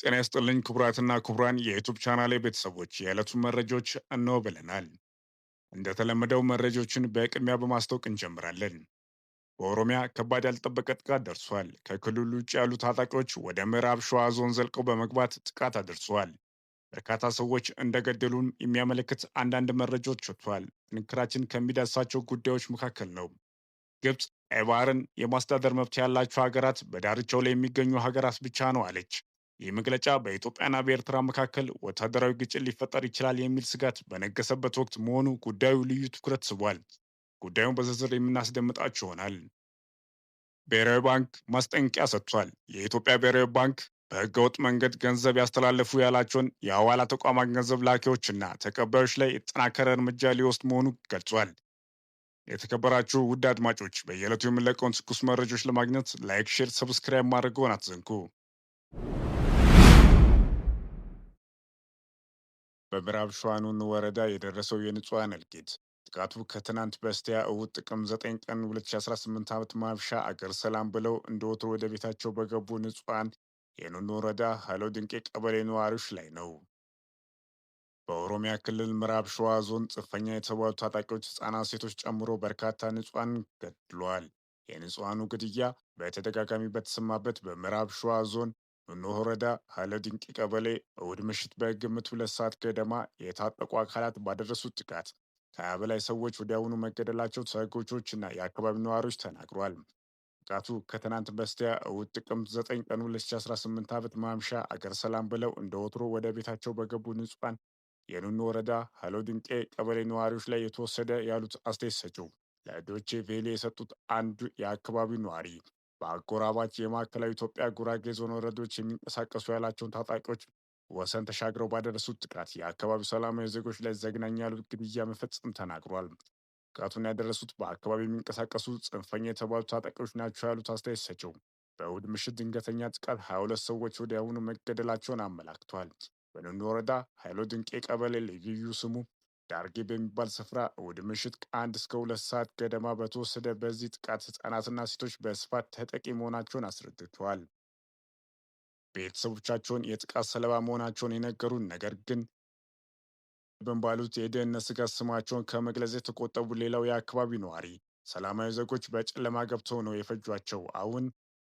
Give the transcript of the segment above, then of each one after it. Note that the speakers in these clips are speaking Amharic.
ጤና ይስጥልኝ ክቡራትና ክቡራን የዩቱብ ቻናሌ ቤተሰቦች የዕለቱን መረጃዎች እነሆ ብለናል። እንደተለመደው መረጃዎችን በቅድሚያ በማስታወቅ እንጀምራለን። በኦሮሚያ ከባድ ያልተጠበቀ ጥቃት ደርሷል። ከክልሉ ውጭ ያሉ ታጣቂዎች ወደ ምዕራብ ሸዋ ዞን ዘልቀው በመግባት ጥቃት አድርሰዋል። በርካታ ሰዎች እንደገደሉን የሚያመለክት አንዳንድ መረጃዎች ወጥቷል። ጥንክራችን ከሚዳስሳቸው ጉዳዮች መካከል ነው። ግብፅ ቀይ ባህርን የማስተዳደር መብት ያላቸው ሀገራት በዳርቻው ላይ የሚገኙ ሀገራት ብቻ ነው አለች። ይህ መግለጫ በኢትዮጵያና በኤርትራ መካከል ወታደራዊ ግጭት ሊፈጠር ይችላል የሚል ስጋት በነገሰበት ወቅት መሆኑ ጉዳዩ ልዩ ትኩረት ስቧል። ጉዳዩን በዝርዝር የምናስደምጣችሁ ይሆናል። ብሔራዊ ባንክ ማስጠንቀቂያ ሰጥቷል። የኢትዮጵያ ብሔራዊ ባንክ በህገወጥ መንገድ ገንዘብ ያስተላለፉ ያላቸውን የሐዋላ ተቋማት ገንዘብ ላኪዎችና ተቀባዮች ላይ የተጠናከረ እርምጃ ሊወስድ መሆኑ ገልጿል። የተከበራችሁ ውድ አድማጮች በየዕለቱ የምንለቀውን ትኩስ መረጃዎች ለማግኘት ላይክ፣ ሼር፣ ሰብስክራይብ ማድረግዎን አትዘንጉ። በምዕራብ ሸዋ ኑኑ ወረዳ የደረሰው የንጹሐን እልቂት። ጥቃቱ ከትናንት በስቲያ እሁድ ጥቅምት 9 ቀን 2018 ዓመት ማምሻ አገር ሰላም ብለው እንደ ወትሮ ወደ ቤታቸው በገቡ ንጹሐን የኑኑ ወረዳ ሀሎ ድንቄ ቀበሌ ነዋሪዎች ላይ ነው። በኦሮሚያ ክልል ምዕራብ ሸዋ ዞን ጽንፈኛ የተባሉ ታጣቂዎች ህጻናት፣ ሴቶች ጨምሮ በርካታ ንጹሐን ገድለዋል። የንጹሐኑ ግድያ በተደጋጋሚ በተሰማበት በምዕራብ ሸዋ ዞን ኑኖ ወረዳ ሀለ ድንቂ ቀበሌ እሁድ ምሽት በግምት 2 ሰዓት ገደማ የታጠቁ አካላት ባደረሱት ጥቃት ከ20 በላይ ሰዎች ወዲያውኑ መገደላቸው ተጎጂዎችና የአካባቢው ነዋሪዎች ተናግሯል። ጥቃቱ ከትናንት በስቲያ እሁድ ጥቅምት 9 ቀን 2018 ዓመት ማምሻ አገር ሰላም ብለው እንደ ወትሮ ወደ ቤታቸው በገቡ ንጹሐን የኑኖ ወረዳ ሀሎ ድንቄ ቀበሌ ነዋሪዎች ላይ የተወሰደ ያሉት አስተያየት ሰጪው ለዶቼ ቬሌ የሰጡት አንዱ የአካባቢው ነዋሪ በአጎራባች የማዕከላዊ ኢትዮጵያ ጉራጌ ዞን ወረዶች የሚንቀሳቀሱ ያላቸውን ታጣቂዎች ወሰን ተሻግረው ባደረሱት ጥቃት የአካባቢው ሰላማዊ ዜጎች ላይ ዘግናኝ ያሉት ግድያ መፈጸም ተናግሯል። ጥቃቱን ያደረሱት በአካባቢው የሚንቀሳቀሱ ጽንፈኛ የተባሉ ታጣቂዎች ናቸው ያሉት አስተያየት ሰጪው በእሁድ ምሽት ድንገተኛ ጥቃት 22 ሰዎች ወዲያውኑ መገደላቸውን አመላክቷል። በኑኑ ወረዳ ሀይሎ ድንቄ ቀበሌ ልዩ ስሙ ዳርጌ በሚባል ስፍራ እሁድ ምሽት ከ1 እስከ 2 ሰዓት ገደማ በተወሰደ በዚህ ጥቃት ህጻናትና ሴቶች በስፋት ተጠቂ መሆናቸውን አስረድተዋል። ቤተሰቦቻቸውን የጥቃት ሰለባ መሆናቸውን የነገሩን ነገር ግን ባሉት የደህንነት ስጋት ስማቸውን ከመግለጽ የተቆጠቡ ሌላው የአካባቢው ነዋሪ ሰላማዊ ዜጎች በጨለማ ገብተው ነው የፈጇቸው። አሁን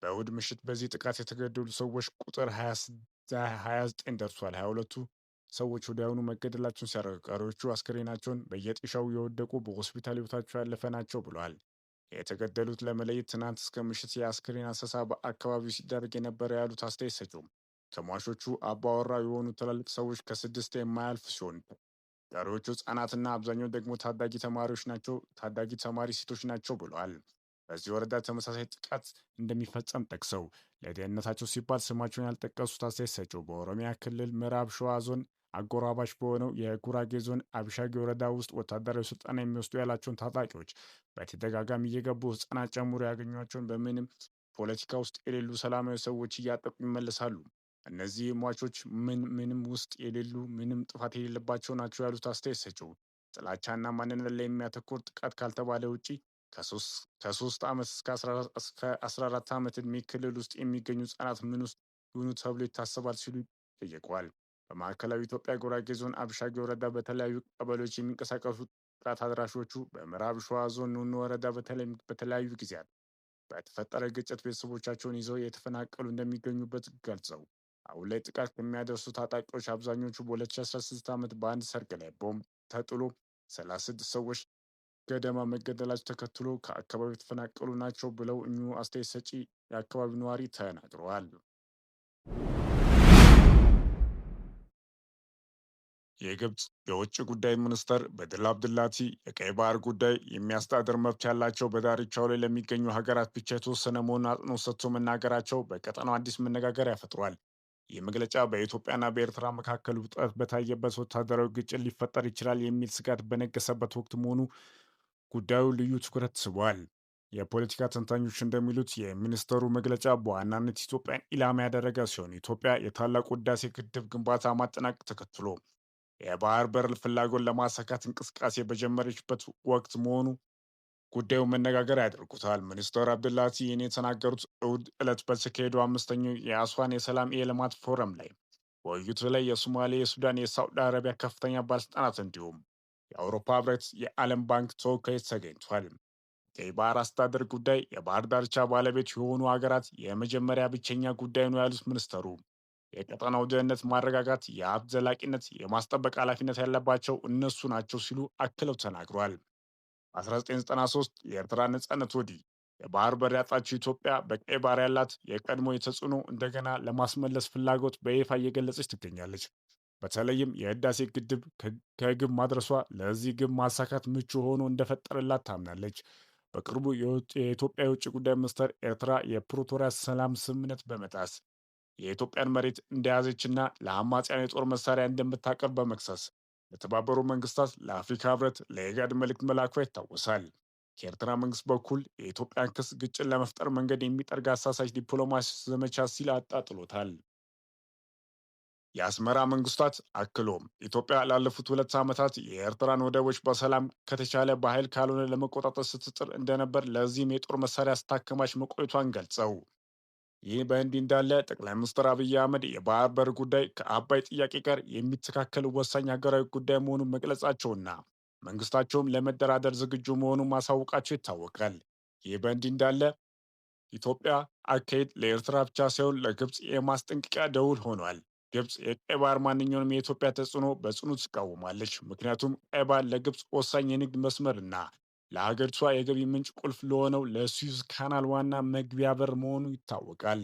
በእሁድ ምሽት በዚህ ጥቃት የተገደሉ ሰዎች ቁጥር 29 ደርሷል። 22ቱ ሰዎች ወዲያውኑ መገደላቸውን ሲያረጋግጡ ቀሪዎቹ አስክሬናቸውን በየጥሻው የወደቁ በሆስፒታል ህይወታቸው ያለፈ ናቸው ብለዋል። የተገደሉት ለመለየት ትናንት እስከ ምሽት የአስክሬን አሰሳ በአካባቢው ሲደረግ የነበረ ያሉት አስተያየት ሰጪው ከሟቾቹ አባወራ የሆኑ ትላልቅ ሰዎች ከ6 የማያልፍ ሲሆን ቀሪዎቹ ህጻናትና አብዛኛው ደግሞ ታዳጊ ተማሪዎች ናቸው ታዳጊ ተማሪ ሴቶች ናቸው ብለዋል። በዚህ ወረዳ ተመሳሳይ ጥቃት እንደሚፈጸም ጠቅሰው ለደህንነታቸው ሲባል ስማቸውን ያልጠቀሱት አስተያየት ሰጪው በኦሮሚያ ክልል ምዕራብ ሸዋ ዞን አጎራባች በሆነው የጉራጌ ዞን አብሻጊ ወረዳ ውስጥ ወታደራዊ ስልጠና የሚወስዱ ያላቸውን ታጣቂዎች በተደጋጋሚ እየገቡ ህጻናት ጨምሮ ያገኟቸውን በምንም ፖለቲካ ውስጥ የሌሉ ሰላማዊ ሰዎች እያጠቁ ይመለሳሉ። እነዚህ ሟቾች ምንም ውስጥ የሌሉ ምንም ጥፋት የሌለባቸው ናቸው ያሉት አስተያየት ሰጪው ጥላቻና ማንነት ላይ የሚያተኩር ጥቃት ካልተባለ ውጪ ከ3 ዓመት እስከ 14 ዓመት ዕድሜ ክልል ውስጥ የሚገኙ ህጻናት ምን ውስጥ ይሁኑ ተብሎ ይታሰባል ሲሉ ጠይቀዋል። በማዕከላዊ ኢትዮጵያ ጉራጌ ዞን አብሻጊ ወረዳ በተለያዩ ቀበሌዎች የሚንቀሳቀሱ ጥቃት አድራሾቹ በምዕራብ ሸዋ ዞን ኑኑ ወረዳ በተለያዩ ጊዜያት በተፈጠረ ግጭት ቤተሰቦቻቸውን ይዘው የተፈናቀሉ እንደሚገኙበት ገልጸው አሁን ላይ ጥቃት ከሚያደርሱ ታጣቂዎች አብዛኞቹ በ2016 ዓመት በአንድ ሰርግ ላይ ቦምብ ተጥሎ 36 ሰዎች ገደማ መገደላቸው ተከትሎ ከአካባቢው የተፈናቀሉ ናቸው ብለው እኚሁ አስተያየት ሰጪ የአካባቢው ነዋሪ ተናግረዋል። የግብፅ የውጭ ጉዳይ ሚኒስተር በድል አብድላቲ የቀይ ባህር ጉዳይ የሚያስተዳድር መብት ያላቸው በዳርቻው ላይ ለሚገኙ ሀገራት ብቻ የተወሰነ መሆኑን አጽንኦት ሰጥቶ መናገራቸው በቀጠናው አዲስ መነጋገሪያ ፈጥሯል። ይህ መግለጫ በኢትዮጵያና በኤርትራ መካከል ውጥረት በታየበት ወታደራዊ ግጭት ሊፈጠር ይችላል የሚል ስጋት በነገሰበት ወቅት መሆኑ ጉዳዩ ልዩ ትኩረት ስቧል። የፖለቲካ ተንታኞች እንደሚሉት የሚኒስተሩ መግለጫ በዋናነት ኢትዮጵያን ኢላማ ያደረገ ሲሆን ኢትዮጵያ የታላቁ ህዳሴ ግድብ ግንባታ ማጠናቀቅ ተከትሎ የባህር በር ፍላጎት ለማሳካት እንቅስቃሴ በጀመረችበት ወቅት መሆኑ ጉዳዩ መነጋገሪያ ያደርጉታል። ሚኒስትር አብድላቲ ይህን የተናገሩት እሁድ ዕለት በተካሄደው 5ኛው የአስዋን የሰላም የልማት ፎረም ላይ በውይይቱ ላይ የሶማሌ፣ የሱዳን፣ የሳዑዲ አረቢያ ከፍተኛ ባለስልጣናት እንዲሁም የአውሮፓ ህብረት፣ የዓለም ባንክ ተወካዮች ተገኝቷል። ቀይ ባህር አስተዳደር ጉዳይ የባህር ዳርቻ ባለቤት የሆኑ ሀገራት የመጀመሪያ ብቸኛ ጉዳይ ነው ያሉት ሚኒስተሩ የቀጠናው ደህንነት ማረጋጋት፣ የሀብት ዘላቂነት የማስጠበቅ ኃላፊነት ያለባቸው እነሱ ናቸው ሲሉ አክለው ተናግሯል። በ1993 የኤርትራ ነጻነት ወዲህ የባህር በር ያጣችው ኢትዮጵያ በቀይ ባህር ያላት የቀድሞ የተጽዕኖ እንደገና ለማስመለስ ፍላጎት በይፋ እየገለጸች ትገኛለች። በተለይም የህዳሴ ግድብ ከግብ ማድረሷ ለዚህ ግብ ማሳካት ምቹ ሆኖ እንደፈጠረላት ታምናለች። በቅርቡ የኢትዮጵያ የውጭ ጉዳይ ሚኒስትር ኤርትራ የፕሪቶሪያ ሰላም ስምምነት በመጣስ የኢትዮጵያን መሬት እንደያዘችና ለአማጽያን የጦር መሳሪያ እንደምታቀርብ በመክሰስ ለተባበሩ መንግስታት፣ ለአፍሪካ ህብረት፣ ለኢጋድ መልእክት መላኳ ይታወሳል። ከኤርትራ መንግስት በኩል የኢትዮጵያን ክስ ግጭት ለመፍጠር መንገድ የሚጠርግ አሳሳች ዲፕሎማሲ ዘመቻ ሲል አጣጥሎታል። የአስመራ መንግስታት አክሎም ኢትዮጵያ ላለፉት 2 ዓመታት የኤርትራን ወደቦች በሰላም ከተቻለ በኃይል ካልሆነ ለመቆጣጠር ስትጥር እንደነበር፣ ለዚህም የጦር መሳሪያ ስታከማች መቆየቷን ገልጸው ይህ በእንዲህ እንዳለ ጠቅላይ ሚኒስትር አብይ አህመድ የባህር በር ጉዳይ ከአባይ ጥያቄ ጋር የሚተካከል ወሳኝ ሀገራዊ ጉዳይ መሆኑን መግለጻቸውና መንግስታቸውም ለመደራደር ዝግጁ መሆኑን ማሳወቃቸው ይታወቃል። ይህ በእንዲህ እንዳለ ኢትዮጵያ አካሄድ ለኤርትራ ብቻ ሳይሆን ለግብፅ የማስጠንቀቂያ ደውል ሆኗል። ግብፅ የቀይ ባህር ማንኛውንም የኢትዮጵያ ተጽዕኖ በጽኑ ትቃወማለች። ምክንያቱም ቀይ ባህር ለግብፅ ወሳኝ የንግድ መስመርና ለሀገሪቷ የገቢ ምንጭ ቁልፍ ለሆነው ለሱዝ ካናል ዋና መግቢያ በር መሆኑ ይታወቃል።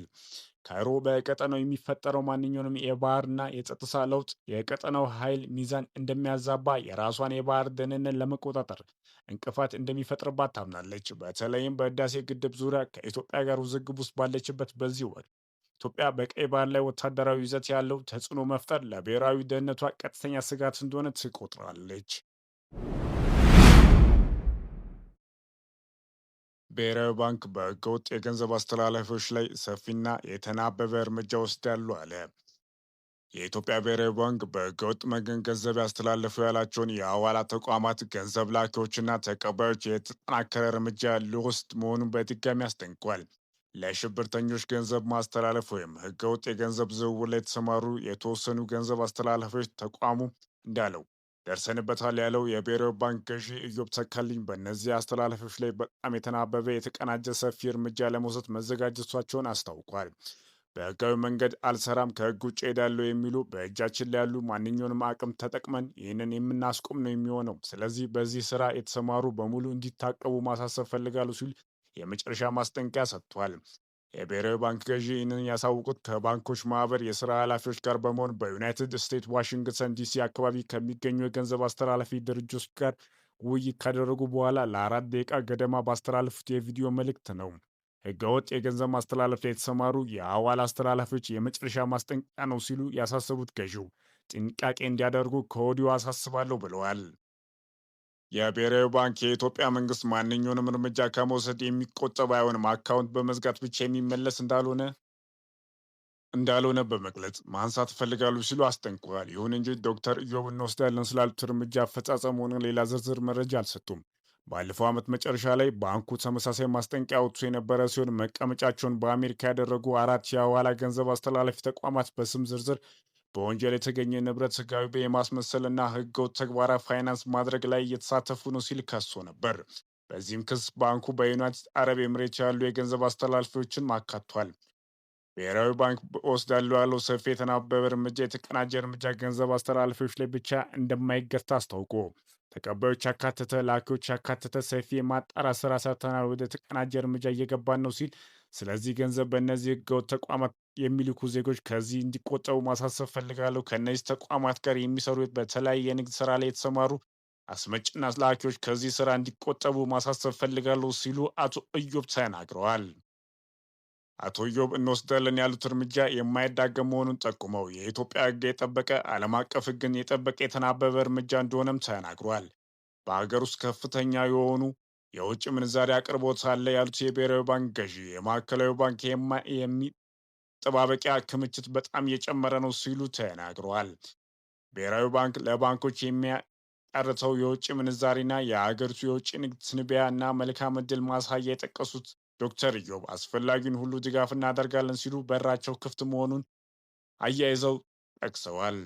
ካይሮ በቀጠናው የሚፈጠረው ማንኛውንም የባህርና የጸጥታ ለውጥ የቀጠናው ኃይል ሚዛን እንደሚያዛባ፣ የራሷን የባህር ደህንነት ለመቆጣጠር እንቅፋት እንደሚፈጥርባት ታምናለች። በተለይም በህዳሴ ግድብ ዙሪያ ከኢትዮጵያ ጋር ውዝግብ ውስጥ ባለችበት በዚህ ወቅት ኢትዮጵያ በቀይ ባህር ላይ ወታደራዊ ይዘት ያለው ተጽዕኖ መፍጠር ለብሔራዊ ደህንነቷ ቀጥተኛ ስጋት እንደሆነ ትቆጥራለች። ብሔራዊ ባንክ በህገወጥ የገንዘብ አስተላላፊዎች ላይ ሰፊና የተናበበ እርምጃ ወስዳሉ አለ። የኢትዮጵያ ብሔራዊ ባንክ በህገወጥ መንገድ ገንዘብ ያስተላለፉ ያላቸውን የሐዋላ ተቋማት፣ ገንዘብ ላኪዎችና ተቀባዮች የተጠናከረ እርምጃ ሊወስድ መሆኑን በድጋሚ አስጠንቅቋል። ለሽብርተኞች ገንዘብ ማስተላለፍ ወይም ህገወጥ የገንዘብ ዝውውር ላይ የተሰማሩ የተወሰኑ ገንዘብ አስተላላፊዎች ተቋሙ እንዳለው ደርሰንበታል ያለው የብሔራዊ ባንክ ገዢ ኢዮብ ተካልኝ በእነዚህ አስተላላፊዎች ላይ በጣም የተናበበ የተቀናጀ ሰፊ እርምጃ ለመውሰድ መዘጋጀቷቸውን አስታውቋል። በህጋዊ መንገድ አልሰራም፣ ከህግ ውጭ ሄዳለሁ የሚሉ በእጃችን ላይ ያሉ ማንኛውንም አቅም ተጠቅመን ይህንን የምናስቆም ነው የሚሆነው። ስለዚህ በዚህ ስራ የተሰማሩ በሙሉ እንዲታቀቡ ማሳሰብ ፈልጋሉ ሲል የመጨረሻ ማስጠንቀቂያ ሰጥቷል። የብሔራዊ ባንክ ገዢ ይህንን ያሳውቁት ከባንኮች ማህበር የስራ ኃላፊዎች ጋር በመሆን በዩናይትድ ስቴትስ ዋሽንግተን ዲሲ አካባቢ ከሚገኙ የገንዘብ አስተላላፊ ድርጅቶች ጋር ውይይት ካደረጉ በኋላ ለ4 ደቂቃ ገደማ ባስተላለፉት የቪዲዮ መልእክት ነው። ህገወጥ የገንዘብ ማስተላለፍ ላይ የተሰማሩ የሐዋላ አስተላላፊዎች የመጨረሻ ማስጠንቀቂያ ነው ሲሉ ያሳሰቡት ገዢው ጥንቃቄ እንዲያደርጉ ከወዲሁ አሳስባለሁ ብለዋል። የብሔራዊ ባንክ የኢትዮጵያ መንግስት ማንኛውንም እርምጃ ከመውሰድ የሚቆጠብ አይሆንም፣ አካውንት በመዝጋት ብቻ የሚመለስ እንዳልሆነ በመግለጽ ማንሳት እፈልጋሉ ሲሉ አስጠንቅቋል። ይሁን እንጂ ዶክተር ኢዮብ እንወስዳለን ስላሉት እርምጃ አፈጻጸም ሆነ ሌላ ዝርዝር መረጃ አልሰጡም። ባለፈው ዓመት መጨረሻ ላይ ባንኩ ተመሳሳይ ማስጠንቀቂያ አውጥቶ የነበረ ሲሆን መቀመጫቸውን በአሜሪካ ያደረጉ 4 የሐዋላ ገንዘብ አስተላላፊ ተቋማት በስም ዝርዝር በወንጀል የተገኘ ንብረት ህጋዊ የማስመሰልና ህገወጥ ተግባራት ፋይናንስ ማድረግ ላይ እየተሳተፉ ነው ሲል ከሶ ነበር። በዚህም ክስ ባንኩ በዩናይትድ አረብ ኤምሬት ያሉ የገንዘብ አስተላላፊዎችን አካቷል። ብሔራዊ ባንክ ወስዳለሁ ያለው ሰፊ የተናበበ እርምጃ የተቀናጀ እርምጃ ገንዘብ አስተላላፊዎች ላይ ብቻ እንደማይገታ አስታውቆ ተቀባዮች ያካተተ፣ ላኪዎች ያካተተ ሰፊ የማጣራት ስራ ሰርተናል፣ ወደ ተቀናጀ እርምጃ እየገባን ነው ሲል፣ ስለዚህ ገንዘብ በእነዚህ ህገወጥ ተቋማት የሚልኩ ዜጎች ከዚህ እንዲቆጠቡ ማሳሰብ ፈልጋለሁ። ከእነዚህ ተቋማት ጋር የሚሰሩ በተለያየ የንግድ ስራ ላይ የተሰማሩ አስመጭና ላኪዎች ከዚህ ስራ እንዲቆጠቡ ማሳሰብ ፈልጋለሁ ሲሉ አቶ እዮብ ተናግረዋል። አቶ ኢዮብ እንወስዳለን ያሉት እርምጃ የማይዳገም መሆኑን ጠቁመው የኢትዮጵያ ህግ የጠበቀ ዓለም አቀፍ ህግን የጠበቀ የተናበበ እርምጃ እንደሆነም ተናግሯል። በሀገር ውስጥ ከፍተኛ የሆኑ የውጭ ምንዛሪ አቅርቦት አለ ያሉት የብሔራዊ ባንክ ገዢ የማዕከላዊ ባንክ የጠባበቂያ ክምችት በጣም እየጨመረ ነው ሲሉ ተናግረዋል። ብሔራዊ ባንክ ለባንኮች የሚያቀርተው የውጭ ምንዛሪና የሀገሪቱ የውጭ ንግድ ትንበያ እና መልካም ዕድል ማሳያ የጠቀሱት ዶክተር ኢዮብ አስፈላጊውን ሁሉ ድጋፍ እናደርጋለን ሲሉ በራቸው ክፍት መሆኑን አያይዘው ጠቅሰዋል።